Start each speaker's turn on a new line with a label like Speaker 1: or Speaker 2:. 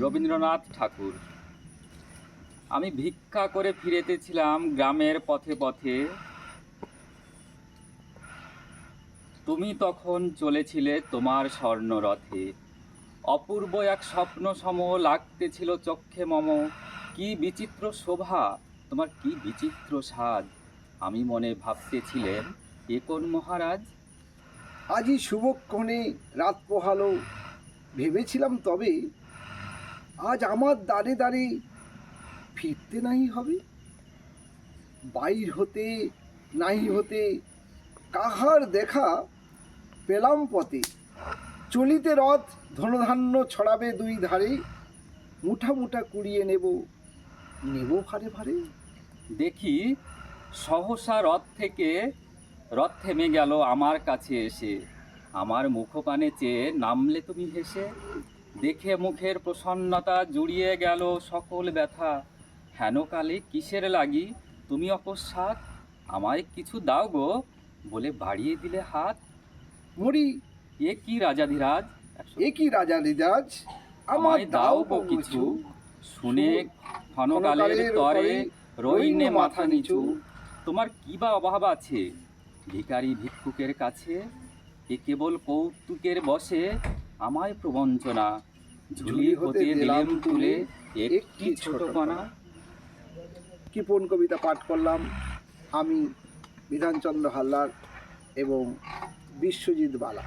Speaker 1: রবীন্দ্রনাথ ঠাকুর। আমি ভিক্ষা করে ফিরেতেছিলাম গ্রামের পথে পথে, তুমি তখন চলেছিলে তোমার স্বর্ণরথে। অপূর্ব এক স্বপ্ন সম লাগতেছিল চক্ষে মম। কি বিচিত্র শোভা তোমার, কি বিচিত্র সাজ। আমি মনে ভাবতেছিলেন, এ কোন মহারাজ?
Speaker 2: আজই শুভক্ষণে রাত পোহালো, ভেবেছিলাম তবে আজ আমার দ্বারে দ্বারে ফিরতে নাই হবে। বাইর হতে নাই হতে কাহার দেখা পেলাম পথে। চলিতে রথ ধনধান্য ছড়াবে দুই ধারে, মুঠা মুঠা কুড়িয়ে নেব নেব ভারে ভারে।
Speaker 1: দেখি সহসা রথ থেমে গেল আমার কাছে এসে। আমার মুখপানে চেয়ে নামলে তুমি হেসে। দেখে মুখের প্রসন্নতা জুড়িয়ে গেল সকল ব্যথা। হেনকালে কিসের লাগি তুমি অকস্মাৎ, আমায় কিছু দাও গো বলে বাড়িয়ে দিলে হাত।
Speaker 2: মরি
Speaker 1: এ কি রাজাধিরাজ,
Speaker 2: এ কি রাজাধিরাজ,
Speaker 1: আমায় দাও গো কিছু। শুনে ক্ষণকালের তরে রইনে মাথা নিচু। তোমার কি বা অভাব আছে ভিখারি ভিক্ষুকের কাছে? এ কেবল কৌতুকের বসে আমায় প্রবঞ্চনা। ঝুলি হতে দিলেম তুলে একটি ছোট কণা।
Speaker 2: কৃপণ কবিতা পাঠ করলাম আমি বিধানচন্দ্র হালদার এবং বিশ্বজিৎ বালা।